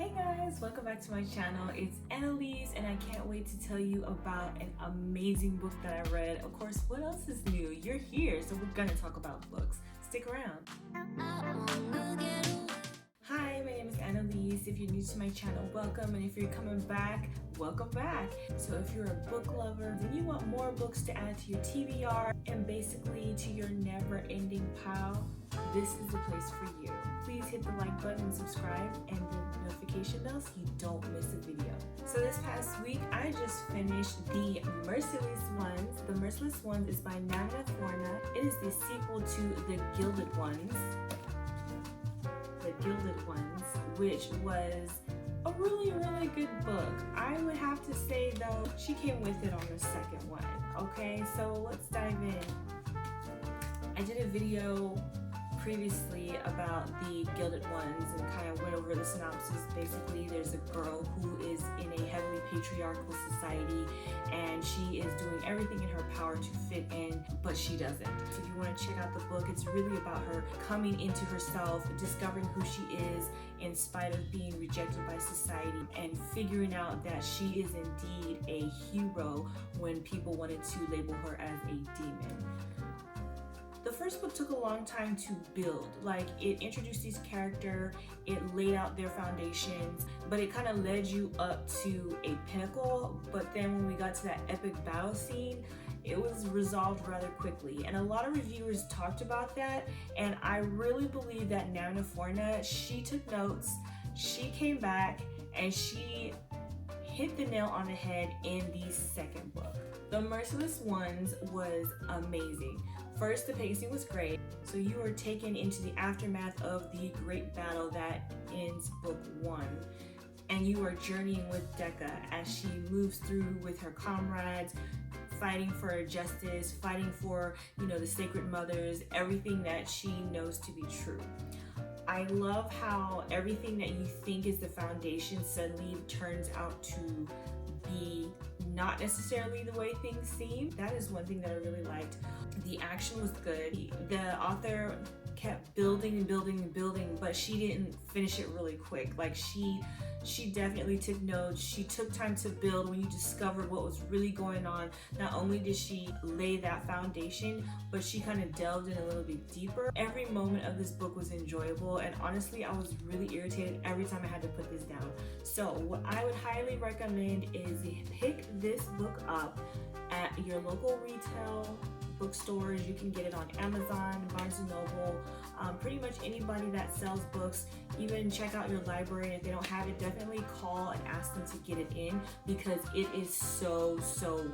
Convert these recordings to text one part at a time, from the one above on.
Hey guys, welcome back to my channel. It's Elise and I can't wait to tell you about an amazing book that I read. Of course, what else is new? You're here, so we're gonna talk about books. Stick around. Hi, my name is Elise. If you're new to my channel, welcome, and if you're coming back, welcome back. So if you're a book lover and you want more books to add to your TBR and basically to your never-ending pile, this is the place for you. Please hit the like button and subscribe and the notification bell so you don't miss a video. So this past week, I just finished the Merciless ones. The Merciless ones is by Namina, Forna. It is the sequel to the Gilded ones. The Gilded ones, which was a really good book. I would have to say though, she came with it on the second one. Okay, so let's dive in. I did a video previously about the Gilded ones and kind of went over the synopsis. Basically, there's a girl who is in a heavily patriarchal society and she is doing everything in her power to fit in, but she doesn't. So if you want to check out the book, it's really about her coming into herself, discovering who she is in spite of being rejected by society, and figuring out that she is indeed a hero when people wanted to label her as a demon. The first book took a long time to build. Like, it introduced these characters, it laid out their foundations, but it kind of led you up to a pinnacle. But then when we got to that epic battle scene, it was resolved rather quickly. And a lot of reviewers talked about that, and I really believe that Namina Forna, she took notes, she came back, and she hit the nail on the head in the second book. The Merciless ones was amazing. First, the pacing was great. So you are taken into the aftermath of the great battle that ends book one. And you are journeying with Decca as she moves through with her comrades, fighting for justice, fighting for, the sacred mothers, everything that she knows to be true. I love how everything that you think is the foundation suddenly turns out to be not necessarily the way things seem. That is one thing that I really liked. The action was good. The author kept building and building and building, but she didn't finish it really quick. Like, she definitely took notes. She took time to build. When you discovered what was really going on, not only did she lay that foundation, but she kind of delved in a little bit deeper. Every moment of this book was enjoyable, and honestly, I was really irritated every time I had to put this down. So what I would highly recommend is pick this book up at your local retail bookstores. You can get it on Amazon, Barnes & Noble, pretty much anybody that sells books. Even check out your library, and if they don't have it, definitely call and ask them to get it in, because it is so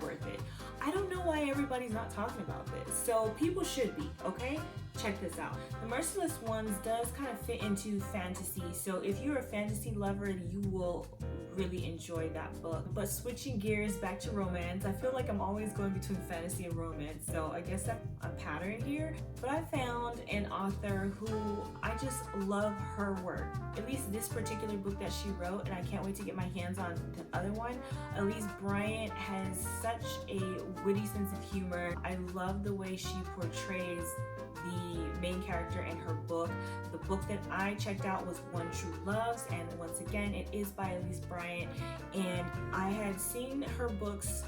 worth it. I don't know why everybody's not talking about this, so people should be, okay? Check this out. The Merciless ones does kind of fit into fantasy, so if you're a fantasy lover, you will really enjoy that book. But switching gears back to romance, I feel like I'm always going between fantasy and romance, so I guess that's a pattern here. But I found an author who I just love her work, at least this particular book that she wrote, and I can't wait to get my hands on the other one. Elise Bryant has such a witty sense of humor. I love the way she portrays the main character in her book. The book that I checked out was One True Loves, and once again, it is by Elise Bryant, and I had seen her books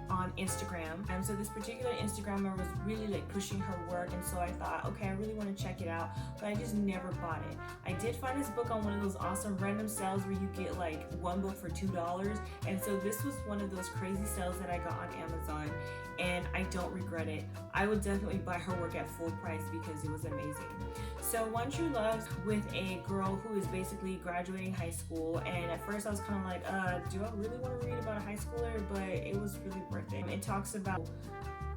on Instagram, and so this particular Instagrammer was really pushing her work, and so I thought, okay, I really want to check it out, but I just never bought it. I did find this book on one of those awesome random sales where you get one book for $2, and so this was one of those crazy sales that I got on Amazon, and I don't regret it. I would definitely buy her work at full price because it was amazing. So One True Loves with a girl who is basically graduating high school, and at first I was kind of like, do I really want to read about a high schooler? But it was really worth it. It talks about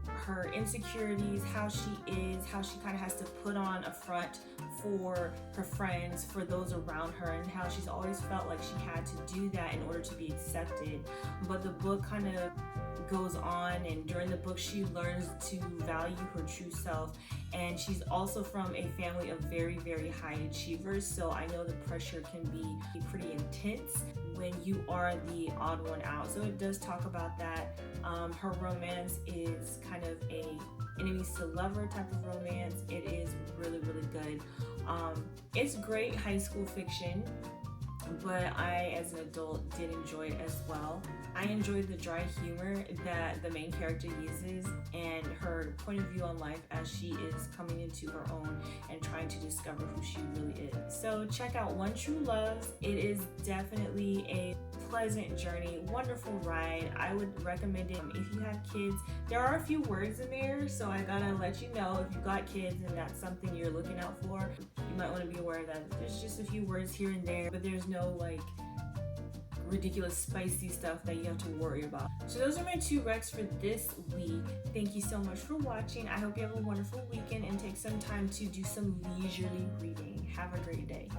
her insecurities, how she is, how she kind of has to put on a front for her friends, for those around her, and how she's always felt like she had to do that in order to be accepted. But the book kind of goes on, and during the book she learns to value her true self, and she's also from a family of very high achievers, so I know the pressure can be pretty intense when you are the odd one out. So it does talk about that. Her romance is kind of a enemies to lover type of romance. It is really good. It's great high school fiction. but I, as an adult, did enjoy it as well. I enjoyed the dry humor that the main character uses and her point of view on life as she is coming into her own and trying to discover who she really is. So check out One True Loves. It is definitely a pleasant journey, wonderful ride. I would recommend it if you have kids. There are a few words in there, so I gotta let you know if you've got kids and that's something you're looking out for, you might want to be aware that there's just a few words here and there, but there's no like ridiculous spicy stuff that you have to worry about. So those are my 2 recs for this week. Thank you so much for watching. I hope you have a wonderful weekend and take some time to do some leisurely reading. Have a great day.